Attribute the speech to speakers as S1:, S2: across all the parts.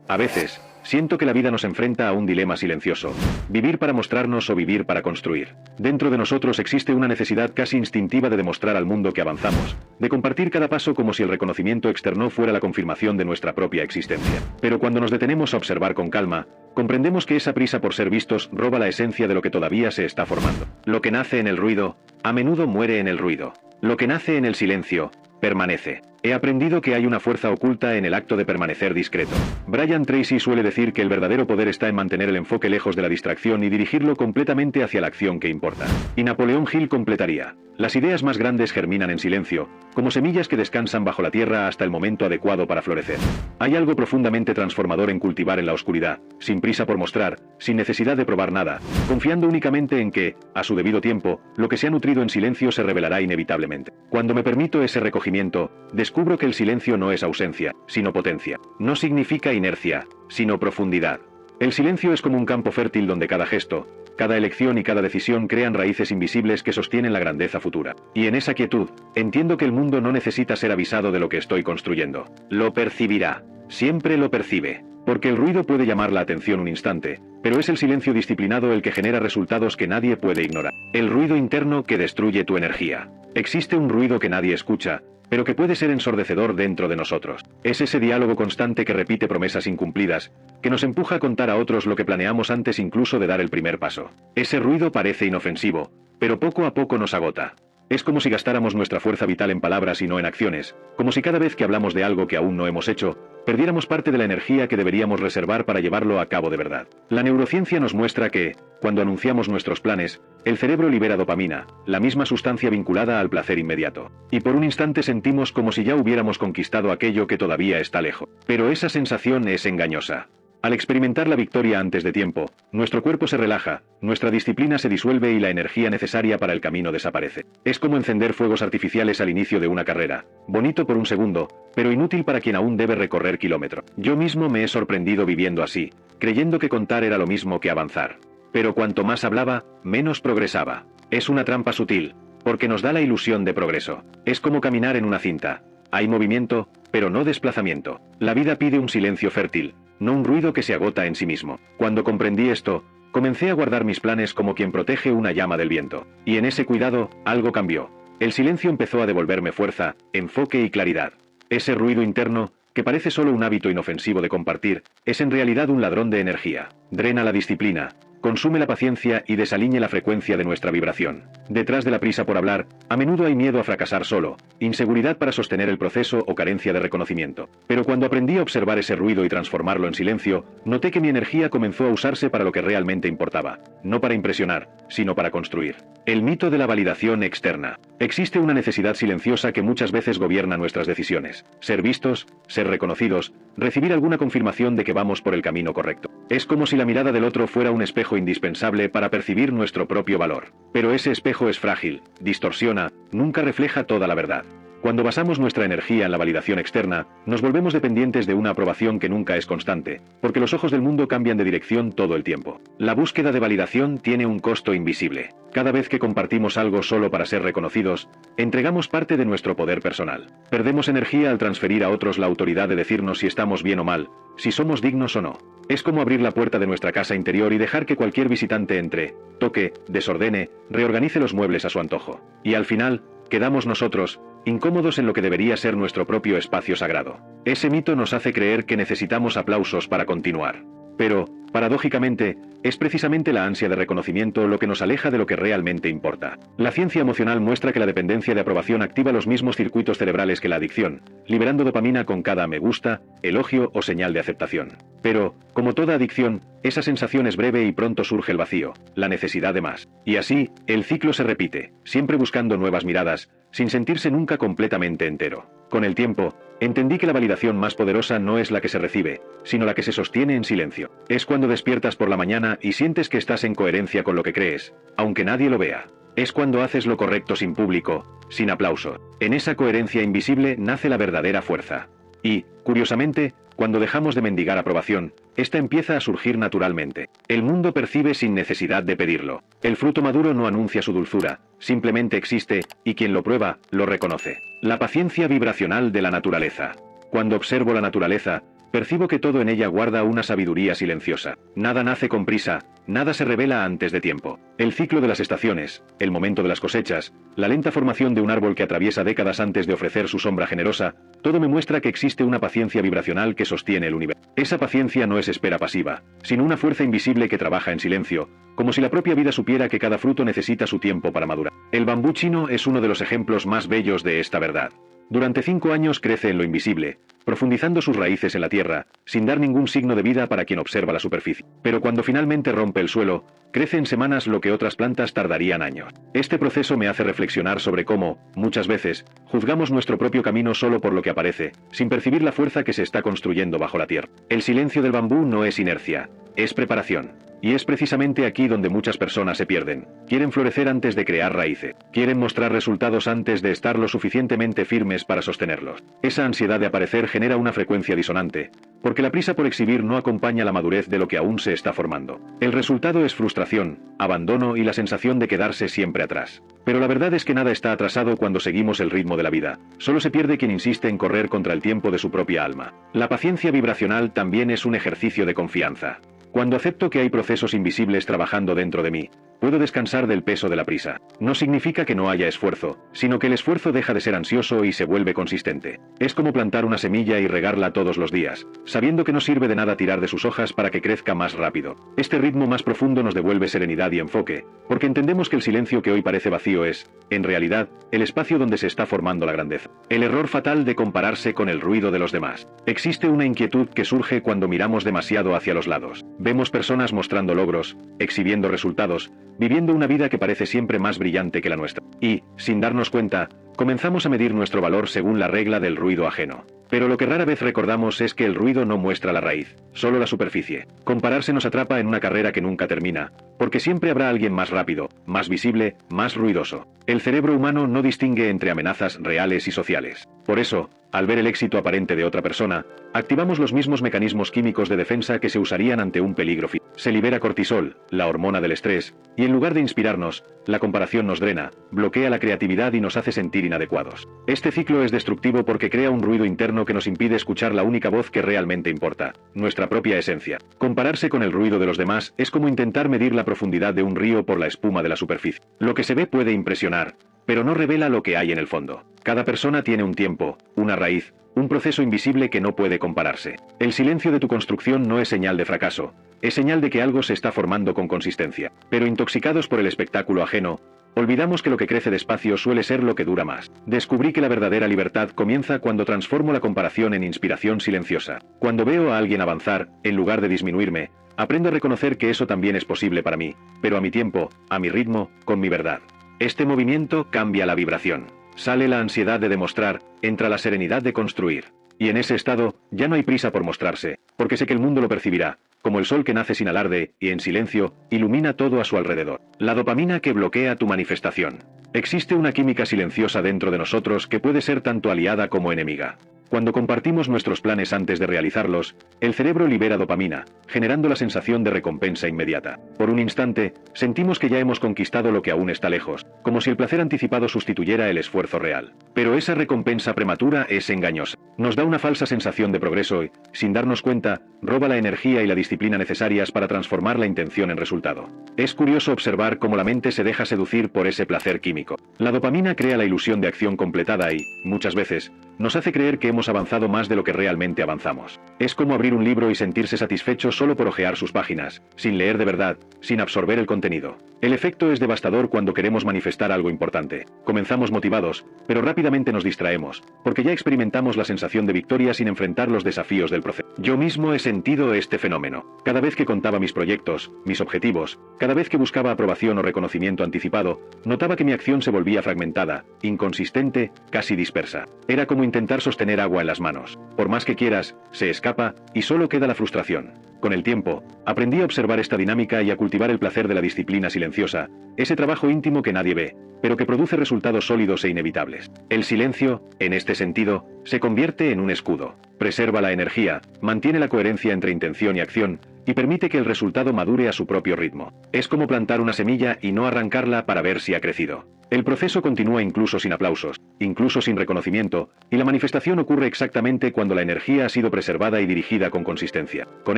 S1: A veces, siento que la vida nos enfrenta a un dilema silencioso: vivir para mostrarnos o vivir para construir. Dentro de nosotros existe una necesidad casi instintiva de demostrar al mundo que avanzamos, de compartir cada paso como si el reconocimiento externo fuera la confirmación de nuestra propia existencia. Pero cuando nos detenemos a observar con calma, comprendemos que esa prisa por ser vistos roba la esencia de lo que todavía se está formando. Lo que nace en el ruido, a menudo muere en el ruido. Lo que nace en el silencio, permanece. He aprendido que hay una fuerza oculta en el acto de permanecer discreto. Brian Tracy suele decir que el verdadero poder está en mantener el enfoque lejos de la distracción y dirigirlo completamente hacia la acción que importa. Y Napoleón Hill completaría: las ideas más grandes germinan en silencio, como semillas que descansan bajo la tierra hasta el momento adecuado para florecer. Hay algo profundamente transformador en cultivar en la oscuridad, sin prisa por mostrar, sin necesidad de probar nada, confiando únicamente en que, a su debido tiempo, lo que se ha nutrido en silencio se revelará inevitablemente. Cuando me permito ese recogimiento, descubro que el silencio no es ausencia, sino potencia. No significa inercia, sino profundidad. El silencio es como un campo fértil donde cada gesto, cada elección y cada decisión crean raíces invisibles que sostienen la grandeza futura. Y en esa quietud, entiendo que el mundo no necesita ser avisado de lo que estoy construyendo. Lo percibirá. Siempre lo percibe. Porque el ruido puede llamar la atención un instante, pero es el silencio disciplinado el que genera resultados que nadie puede ignorar. El ruido interno que destruye tu energía. Existe un ruido que nadie escucha, pero que puede ser ensordecedor dentro de nosotros. Es ese diálogo constante que repite promesas incumplidas, que nos empuja a contar a otros lo que planeamos antes incluso de dar el primer paso. Ese ruido parece inofensivo, pero poco a poco nos agota. Es como si gastáramos nuestra fuerza vital en palabras y no en acciones, como si cada vez que hablamos de algo que aún no hemos hecho, perdiéramos parte de la energía que deberíamos reservar para llevarlo a cabo de verdad. La neurociencia nos muestra que, cuando anunciamos nuestros planes, el cerebro libera dopamina, la misma sustancia vinculada al placer inmediato. Y por un instante sentimos como si ya hubiéramos conquistado aquello que todavía está lejos. Pero esa sensación es engañosa. Al experimentar la victoria antes de tiempo, nuestro cuerpo se relaja, nuestra disciplina se disuelve y la energía necesaria para el camino desaparece. Es como encender fuegos artificiales al inicio de una carrera, bonito por un segundo, pero inútil para quien aún debe recorrer kilómetros. Yo mismo me he sorprendido viviendo así, creyendo que contar era lo mismo que avanzar. Pero cuanto más hablaba, menos progresaba. Es una trampa sutil, porque nos da la ilusión de progreso. Es como caminar en una cinta. Hay movimiento, pero no desplazamiento. La vida pide un silencio fértil, no un ruido que se agota en sí mismo. Cuando comprendí esto, comencé a guardar mis planes como quien protege una llama del viento. Y en ese cuidado, algo cambió. El silencio empezó a devolverme fuerza, enfoque y claridad. Ese ruido interno, que parece solo un hábito inofensivo de compartir, es en realidad un ladrón de energía. Drena la disciplina, consume la paciencia y desaliñe la frecuencia de nuestra vibración. Detrás de la prisa por hablar, a menudo hay miedo a fracasar solo, inseguridad para sostener el proceso o carencia de reconocimiento. Pero cuando aprendí a observar ese ruido y transformarlo en silencio, noté que mi energía comenzó a usarse para lo que realmente importaba, no para impresionar, sino para construir. El mito de la validación externa. Existe una necesidad silenciosa que muchas veces gobierna nuestras decisiones: ser vistos, ser reconocidos, recibir alguna confirmación de que vamos por el camino correcto. Es como si la mirada del otro fuera un espejo indispensable para percibir nuestro propio valor. Pero ese espejo es frágil, distorsiona, nunca refleja toda la verdad. Cuando basamos nuestra energía en la validación externa, nos volvemos dependientes de una aprobación que nunca es constante, porque los ojos del mundo cambian de dirección todo el tiempo. La búsqueda de validación tiene un costo invisible. Cada vez que compartimos algo solo para ser reconocidos, entregamos parte de nuestro poder personal. Perdemos energía al transferir a otros la autoridad de decirnos si estamos bien o mal, si somos dignos o no. Es como abrir la puerta de nuestra casa interior y dejar que cualquier visitante entre, toque, desordene, reorganice los muebles a su antojo. Y al final, quedamos nosotros, incómodos en lo que debería ser nuestro propio espacio sagrado. Ese mito nos hace creer que necesitamos aplausos para continuar. Pero, paradójicamente, es precisamente la ansia de reconocimiento lo que nos aleja de lo que realmente importa. La ciencia emocional muestra que la dependencia de aprobación activa los mismos circuitos cerebrales que la adicción, liberando dopamina con cada me gusta, elogio o señal de aceptación. Pero, como toda adicción, esa sensación es breve y pronto surge el vacío, la necesidad de más. Y así, el ciclo se repite, siempre buscando nuevas miradas, sin sentirse nunca completamente entero. Con el tiempo, entendí que la validación más poderosa no es la que se recibe, sino la que se sostiene en silencio. Es cuando despiertas por la mañana y sientes que estás en coherencia con lo que crees, aunque nadie lo vea. Es cuando haces lo correcto sin público, sin aplauso. En esa coherencia invisible nace la verdadera fuerza. Y, curiosamente, cuando dejamos de mendigar aprobación, esta empieza a surgir naturalmente. El mundo percibe sin necesidad de pedirlo. El fruto maduro no anuncia su dulzura, simplemente existe, y quien lo prueba, lo reconoce. La paciencia vibracional de la naturaleza. Cuando observo la naturaleza, percibo que todo en ella guarda una sabiduría silenciosa. Nada nace con prisa, nada se revela antes de tiempo. El ciclo de las estaciones, el momento de las cosechas, la lenta formación de un árbol que atraviesa décadas antes de ofrecer su sombra generosa, todo me muestra que existe una paciencia vibracional que sostiene el universo. Esa paciencia no es espera pasiva, sino una fuerza invisible que trabaja en silencio, como si la propia vida supiera que cada fruto necesita su tiempo para madurar. El bambú chino es uno de los ejemplos más bellos de esta verdad. Durante 5 años crece en lo invisible, profundizando sus raíces en la tierra, sin dar ningún signo de vida para quien observa la superficie. Pero cuando finalmente rompe el suelo, crece en semanas lo que otras plantas tardarían años. Este proceso me hace reflexionar sobre cómo, muchas veces, juzgamos nuestro propio camino solo por lo que aparece, sin percibir la fuerza que se está construyendo bajo la tierra. El silencio del bambú no es inercia, es preparación. Y es precisamente aquí donde muchas personas se pierden. Quieren florecer antes de crear raíces. Quieren mostrar resultados antes de estar lo suficientemente firmes para sostenerlos. Esa ansiedad de aparecer genera una frecuencia disonante, porque la prisa por exhibir no acompaña la madurez de lo que aún se está formando. El resultado es frustración, abandono y la sensación de quedarse siempre atrás. Pero la verdad es que nada está atrasado cuando seguimos el ritmo de la vida. Solo se pierde quien insiste en correr contra el tiempo de su propia alma. La paciencia vibracional también es un ejercicio de confianza. Cuando acepto que hay procesos invisibles trabajando dentro de mí, puedo descansar del peso de la prisa. No significa que no haya esfuerzo, sino que el esfuerzo deja de ser ansioso y se vuelve consistente. Es como plantar una semilla y regarla todos los días, sabiendo que no sirve de nada tirar de sus hojas para que crezca más rápido. Este ritmo más profundo nos devuelve serenidad y enfoque, porque entendemos que el silencio que hoy parece vacío es, en realidad, el espacio donde se está formando la grandeza. El error fatal de compararse con el ruido de los demás. Existe una inquietud que surge cuando miramos demasiado hacia los lados. Vemos personas mostrando logros, exhibiendo resultados, viviendo una vida que parece siempre más brillante que la nuestra. Y, sin darnos cuenta, comenzamos a medir nuestro valor según la regla del ruido ajeno. Pero lo que rara vez recordamos es que el ruido no muestra la raíz, solo la superficie. Compararse nos atrapa en una carrera que nunca termina, porque siempre habrá alguien más rápido, más visible, más ruidoso. El cerebro humano no distingue entre amenazas reales y sociales. Por eso, al ver el éxito aparente de otra persona, activamos los mismos mecanismos químicos de defensa que se usarían ante un peligro físico. Se libera cortisol, la hormona del estrés, y en lugar de inspirarnos, la comparación nos drena, bloquea la creatividad y nos hace sentir inadecuados. Este ciclo es destructivo porque crea un ruido interno que nos impide escuchar la única voz que realmente importa, nuestra propia esencia. Compararse con el ruido de los demás es como intentar medir la profundidad de un río por la espuma de la superficie. Lo que se ve puede impresionar, pero no revela lo que hay en el fondo. Cada persona tiene un tiempo, una raíz, un proceso invisible que no puede compararse. El silencio de tu construcción no es señal de fracaso, es señal de que algo se está formando con consistencia. Pero intoxicados por el espectáculo ajeno, olvidamos que lo que crece despacio suele ser lo que dura más. Descubrí que la verdadera libertad comienza cuando transformo la comparación en inspiración silenciosa. Cuando veo a alguien avanzar, en lugar de disminuirme, aprendo a reconocer que eso también es posible para mí, pero a mi tiempo, a mi ritmo, con mi verdad. Este movimiento cambia la vibración. Sale la ansiedad de demostrar, entra la serenidad de construir. Y en ese estado, ya no hay prisa por mostrarse, porque sé que el mundo lo percibirá, como el sol que nace sin alarde, y en silencio, ilumina todo a su alrededor. La dopamina que bloquea tu manifestación. Existe una química silenciosa dentro de nosotros que puede ser tanto aliada como enemiga. Cuando compartimos nuestros planes antes de realizarlos, el cerebro libera dopamina, generando la sensación de recompensa inmediata. Por un instante, sentimos que ya hemos conquistado lo que aún está lejos, como si el placer anticipado sustituyera el esfuerzo real. Pero esa recompensa prematura es engañosa. Nos da una falsa sensación de progreso y, sin darnos cuenta, roba la energía y la disciplina necesarias para transformar la intención en resultado. Es curioso observar cómo la mente se deja seducir por ese placer químico. La dopamina crea la ilusión de acción completada y, muchas veces, nos hace creer que hemos avanzado más de lo que realmente avanzamos. Es como abrir un libro y sentirse satisfecho solo por hojear sus páginas, sin leer de verdad, sin absorber el contenido. El efecto es devastador cuando queremos manifestar algo importante. Comenzamos motivados, pero rápidamente nos distraemos, porque ya experimentamos la sensación de victoria sin enfrentar los desafíos del proceso. Yo mismo he sentido este fenómeno. Cada vez que contaba mis proyectos, mis objetivos, cada vez que buscaba aprobación o reconocimiento anticipado, notaba que mi acción se volvía fragmentada, inconsistente, casi dispersa. Era como intentar sostener agua en las manos. Por más que quieras, se escapa, y solo queda la frustración. Con el tiempo, aprendí a observar esta dinámica y a cultivar el placer de la disciplina silenciosa, ese trabajo íntimo que nadie ve, pero que produce resultados sólidos e inevitables. El silencio, en este sentido, se convierte en un escudo. Preserva la energía, mantiene la coherencia entre intención y acción, y permite que el resultado madure a su propio ritmo. Es como plantar una semilla y no arrancarla para ver si ha crecido. El proceso continúa incluso sin aplausos, incluso sin reconocimiento, y la manifestación ocurre exactamente cuando la energía ha sido preservada y dirigida con consistencia. Con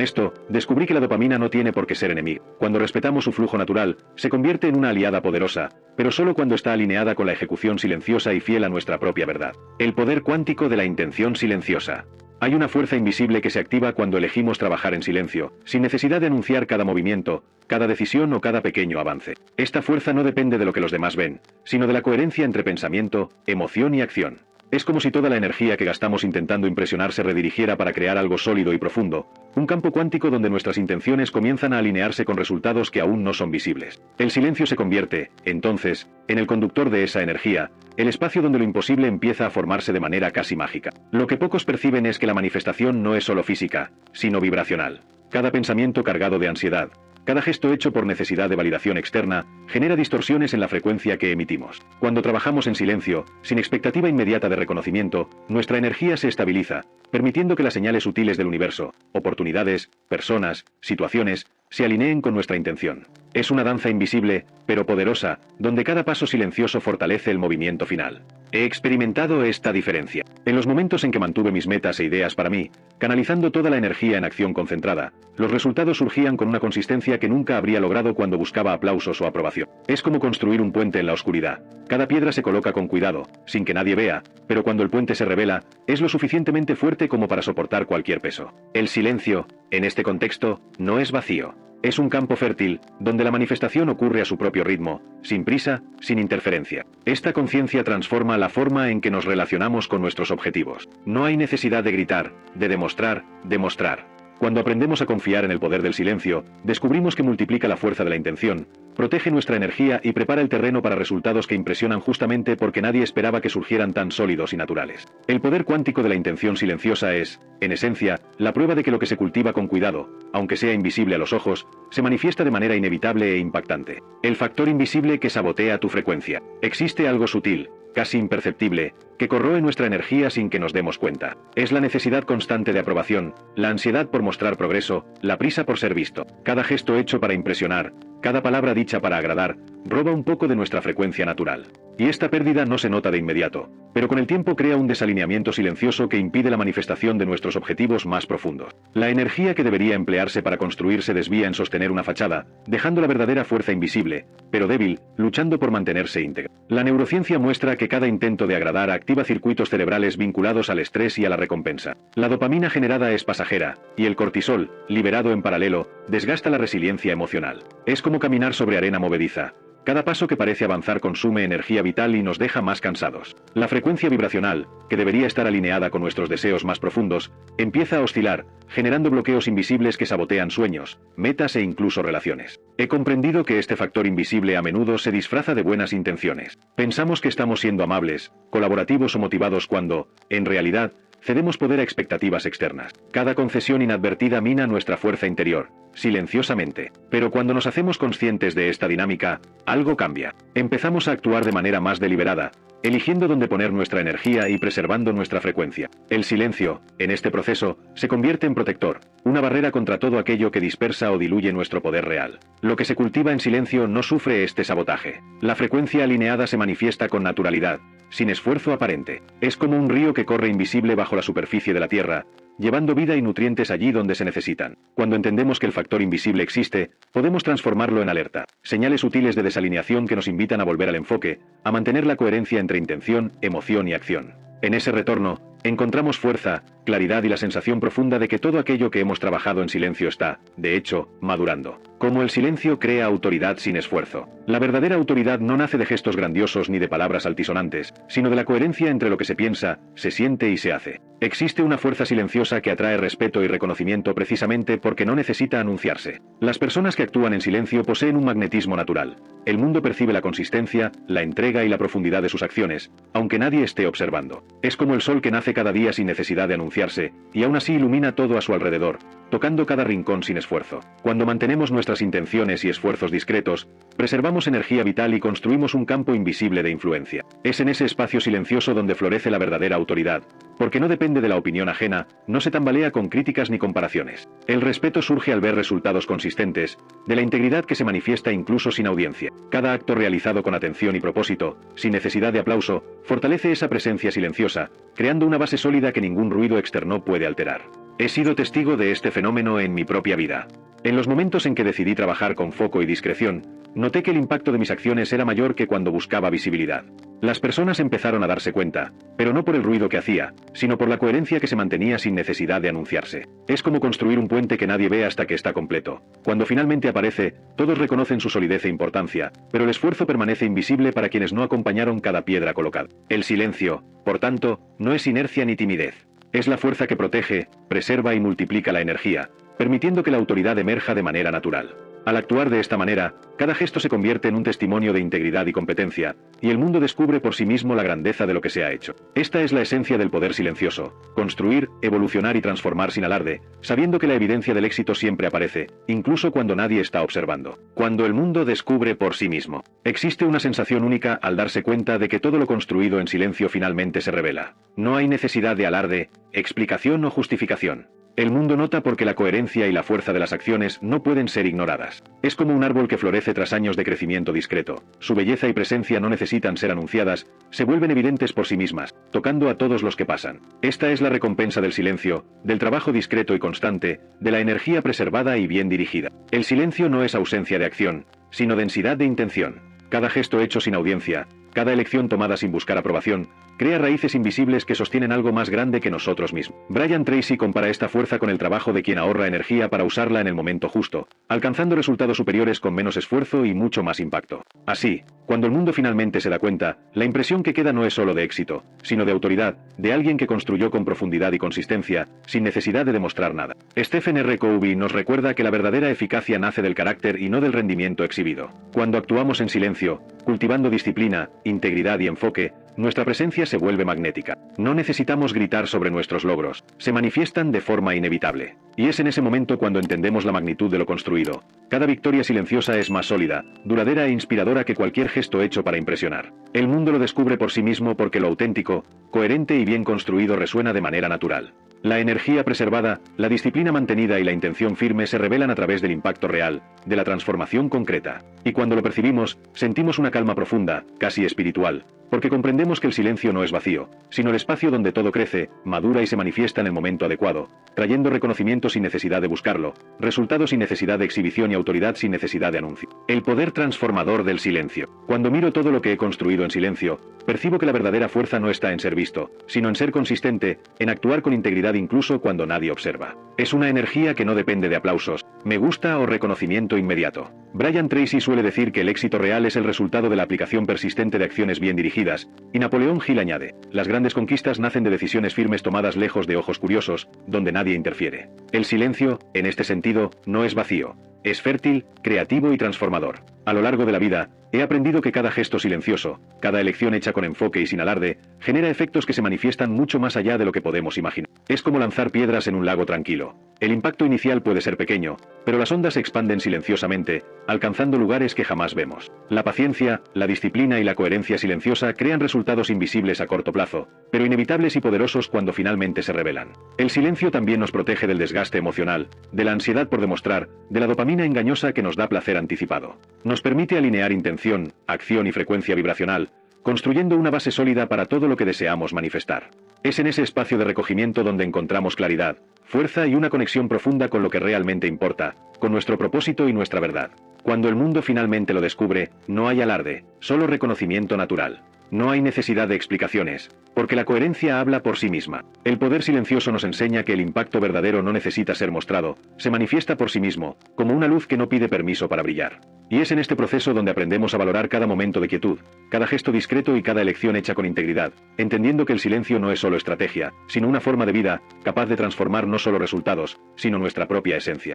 S1: esto, descubrí que la dopamina no tiene por qué ser enemigo. Cuando respetamos su flujo natural, se convierte en una aliada poderosa, pero solo cuando está alineada con la ejecución silenciosa y fiel a nuestra propia verdad. El poder cuántico de la intención silenciosa. Hay una fuerza invisible que se activa cuando elegimos trabajar en silencio, sin necesidad de anunciar cada movimiento, cada decisión o cada pequeño avance. Esta fuerza no depende de lo que los demás ven, sino de la coherencia entre pensamiento, emoción y acción. Es como si toda la energía que gastamos intentando impresionar se redirigiera para crear algo sólido y profundo, un campo cuántico donde nuestras intenciones comienzan a alinearse con resultados que aún no son visibles. El silencio se convierte, entonces, en el conductor de esa energía, el espacio donde lo imposible empieza a formarse de manera casi mágica. Lo que pocos perciben es que la manifestación no es solo física, sino vibracional. Cada pensamiento cargado de ansiedad, cada gesto hecho por necesidad de validación externa, genera distorsiones en la frecuencia que emitimos. Cuando trabajamos en silencio, sin expectativa inmediata de reconocimiento, nuestra energía se estabiliza, permitiendo que las señales sutiles del universo, oportunidades, personas, situaciones, se alineen con nuestra intención. Es una danza invisible, pero poderosa, donde cada paso silencioso fortalece el movimiento final. He experimentado esta diferencia. En los momentos en que mantuve mis metas e ideas para mí, canalizando toda la energía en acción concentrada, los resultados surgían con una consistencia que nunca habría logrado cuando buscaba aplausos o aprobación. Es como construir un puente en la oscuridad. Cada piedra se coloca con cuidado, sin que nadie vea, pero cuando el puente se revela, es lo suficientemente fuerte como para soportar cualquier peso. El silencio, en este contexto, no es vacío. Es un campo fértil, donde la manifestación ocurre a su propio ritmo, sin prisa, sin interferencia. Esta conciencia transforma la forma en que nos relacionamos con nuestros objetivos. No hay necesidad de gritar, de demostrar. Cuando aprendemos a confiar en el poder del silencio, descubrimos que multiplica la fuerza de la intención, protege nuestra energía y prepara el terreno para resultados que impresionan justamente porque nadie esperaba que surgieran tan sólidos y naturales. El poder cuántico de la intención silenciosa es, en esencia, la prueba de que lo que se cultiva con cuidado, aunque sea invisible a los ojos, se manifiesta de manera inevitable e impactante. El factor invisible que sabotea tu frecuencia. Existe algo sutil, casi imperceptible, que corroe nuestra energía sin que nos demos cuenta. Es la necesidad constante de aprobación, la ansiedad por mostrar progreso, la prisa por ser visto. Cada gesto hecho para impresionar, cada palabra dicha para agradar, roba un poco de nuestra frecuencia natural. Y esta pérdida no se nota de inmediato, pero con el tiempo crea un desalineamiento silencioso que impide la manifestación de nuestros objetivos más profundos. La energía que debería emplearse para construir se desvía en sostener una fachada, dejando la verdadera fuerza invisible, pero débil, luchando por mantenerse íntegra. La neurociencia muestra que cada intento de agradar activa circuitos cerebrales vinculados al estrés y a la recompensa. La dopamina generada es pasajera, y el cortisol, liberado en paralelo, desgasta la resiliencia emocional. Es como caminar sobre arena movediza. Cada paso que parece avanzar consume energía vital y nos deja más cansados. La frecuencia vibracional, que debería estar alineada con nuestros deseos más profundos, empieza a oscilar, generando bloqueos invisibles que sabotean sueños, metas e incluso relaciones. He comprendido que este factor invisible a menudo se disfraza de buenas intenciones. Pensamos que estamos siendo amables, colaborativos o motivados cuando, en realidad, cedemos poder a expectativas externas. Cada concesión inadvertida mina nuestra fuerza interior, silenciosamente. Pero cuando nos hacemos conscientes de esta dinámica, algo cambia. Empezamos a actuar de manera más deliberada, eligiendo dónde poner nuestra energía y preservando nuestra frecuencia. El silencio, en este proceso, se convierte en protector, una barrera contra todo aquello que dispersa o diluye nuestro poder real. Lo que se cultiva en silencio no sufre este sabotaje. La frecuencia alineada se manifiesta con naturalidad, sin esfuerzo aparente. Es como un río que corre invisible bajo la superficie de la tierra, llevando vida y nutrientes allí donde se necesitan. Cuando entendemos que el factor invisible existe, podemos transformarlo en alerta. Señales sutiles de desalineación que nos invitan a volver al enfoque, a mantener la coherencia entre intención, emoción y acción. En ese retorno, encontramos fuerza, claridad y la sensación profunda de que todo aquello que hemos trabajado en silencio está, de hecho, madurando. Como el silencio crea autoridad sin esfuerzo. La verdadera autoridad no nace de gestos grandiosos ni de palabras altisonantes, sino de la coherencia entre lo que se piensa, se siente y se hace. Existe una fuerza silenciosa que atrae respeto y reconocimiento precisamente porque no necesita anunciarse. Las personas que actúan en silencio poseen un magnetismo natural. El mundo percibe la consistencia, la entrega y la profundidad de sus acciones, aunque nadie esté observando. Es como el sol que nace cada día sin necesidad de anunciarse, y aún así ilumina todo a su alrededor, tocando cada rincón sin esfuerzo. Cuando mantenemos nuestras intenciones y esfuerzos discretos, preservamos energía vital y construimos un campo invisible de influencia. Es en ese espacio silencioso donde florece la verdadera autoridad, Porque no depende de la opinión ajena, no se tambalea con críticas ni comparaciones. El respeto surge al ver resultados consistentes, de la integridad que se manifiesta incluso sin audiencia. Cada acto realizado con atención y propósito, sin necesidad de aplauso, fortalece esa presencia silenciosa, creando una base sólida que ningún ruido externo puede alterar. He sido testigo de este fenómeno en mi propia vida. En los momentos en que decidí trabajar con foco y discreción, noté que el impacto de mis acciones era mayor que cuando buscaba visibilidad. Las personas empezaron a darse cuenta, pero no por el ruido que hacía, sino por la coherencia que se mantenía sin necesidad de anunciarse. Es como construir un puente que nadie ve hasta que está completo. Cuando finalmente aparece, todos reconocen su solidez e importancia, pero el esfuerzo permanece invisible para quienes no acompañaron cada piedra colocada. El silencio, por tanto, no es inercia ni timidez. Es la fuerza que protege, preserva y multiplica la energía, permitiendo que la autoridad emerja de manera natural. Al actuar de esta manera, cada gesto se convierte en un testimonio de integridad y competencia, y el mundo descubre por sí mismo la grandeza de lo que se ha hecho. Esta es la esencia del poder silencioso: construir, evolucionar y transformar sin alarde, sabiendo que la evidencia del éxito siempre aparece, incluso cuando nadie está observando. Cuando el mundo descubre por sí mismo, existe una sensación única al darse cuenta de que todo lo construido en silencio finalmente se revela. No hay necesidad de alarde, explicación o justificación. El mundo nota porque la coherencia y la fuerza de las acciones no pueden ser ignoradas. Es como un árbol que florece tras años de crecimiento discreto. Su belleza y presencia no necesitan ser anunciadas, se vuelven evidentes por sí mismas, tocando a todos los que pasan. Esta es la recompensa del silencio, del trabajo discreto y constante, de la energía preservada y bien dirigida. El silencio no es ausencia de acción, sino densidad de intención. Cada gesto hecho sin audiencia, cada elección tomada sin buscar aprobación, crea raíces invisibles que sostienen algo más grande que nosotros mismos. Brian Tracy compara esta fuerza con el trabajo de quien ahorra energía para usarla en el momento justo, alcanzando resultados superiores con menos esfuerzo y mucho más impacto. Así, cuando el mundo finalmente se da cuenta, la impresión que queda no es solo de éxito, sino de autoridad, de alguien que construyó con profundidad y consistencia, sin necesidad de demostrar nada. Stephen R. Covey nos recuerda que la verdadera eficacia nace del carácter y no del rendimiento exhibido. Cuando actuamos en silencio, cultivando disciplina, integridad y enfoque, nuestra presencia se vuelve magnética. No necesitamos gritar sobre nuestros logros, se manifiestan de forma inevitable. Y es en ese momento cuando entendemos la magnitud de lo construido. Cada victoria silenciosa es más sólida, duradera e inspiradora que cualquier gesto hecho para impresionar. El mundo lo descubre por sí mismo porque lo auténtico, coherente y bien construido resuena de manera natural. La energía preservada, la disciplina mantenida y la intención firme se revelan a través del impacto real, de la transformación concreta. Y cuando lo percibimos, sentimos una calma profunda, casi espiritual, porque comprendemos que el silencio no es vacío, sino el espacio donde todo crece, madura y se manifiesta en el momento adecuado, trayendo reconocimiento sin necesidad de buscarlo, resultados sin necesidad de exhibición y autoridad sin necesidad de anuncio. El poder transformador del silencio. Cuando miro todo lo que he construido en silencio, percibo que la verdadera fuerza no está en ser visto, sino en ser consistente, en actuar con integridad incluso cuando nadie observa. Es una energía que no depende de aplausos, me gusta o reconocimiento inmediato. Brian Tracy suele decir que el éxito real es el resultado de la aplicación persistente de acciones bien dirigidas, y Napoleón Hill añade: las grandes conquistas nacen de decisiones firmes tomadas lejos de ojos curiosos, donde nadie interfiere. El silencio, en este sentido, no es vacío. Es fértil, creativo y transformador. A lo largo de la vida, he aprendido que cada gesto silencioso, cada elección hecha con enfoque y sin alarde, genera efectos que se manifiestan mucho más allá de lo que podemos imaginar. Es como lanzar piedras en un lago tranquilo. El impacto inicial puede ser pequeño, pero las ondas se expanden silenciosamente, alcanzando lugares que jamás vemos. La paciencia, la disciplina y la coherencia silenciosa crean resultados invisibles a corto plazo, pero inevitables y poderosos cuando finalmente se revelan. El silencio también nos protege del desgaste emocional, de la ansiedad por demostrar, de la dopamina engañosa que nos da placer anticipado. Nos permite alinear intención, acción y frecuencia vibracional, construyendo una base sólida para todo lo que deseamos manifestar. Es en ese espacio de recogimiento donde encontramos claridad, fuerza y una conexión profunda con lo que realmente importa, con nuestro propósito y nuestra verdad. Cuando el mundo finalmente lo descubre, no hay alarde, solo reconocimiento natural. No hay necesidad de explicaciones, porque la coherencia habla por sí misma. El poder silencioso nos enseña que el impacto verdadero no necesita ser mostrado, se manifiesta por sí mismo, como una luz que no pide permiso para brillar. Y es en este proceso donde aprendemos a valorar cada momento de quietud, cada gesto discreto y cada elección hecha con integridad, entendiendo que el silencio no es solo estrategia, sino una forma de vida, capaz de transformar no solo resultados, sino nuestra propia esencia.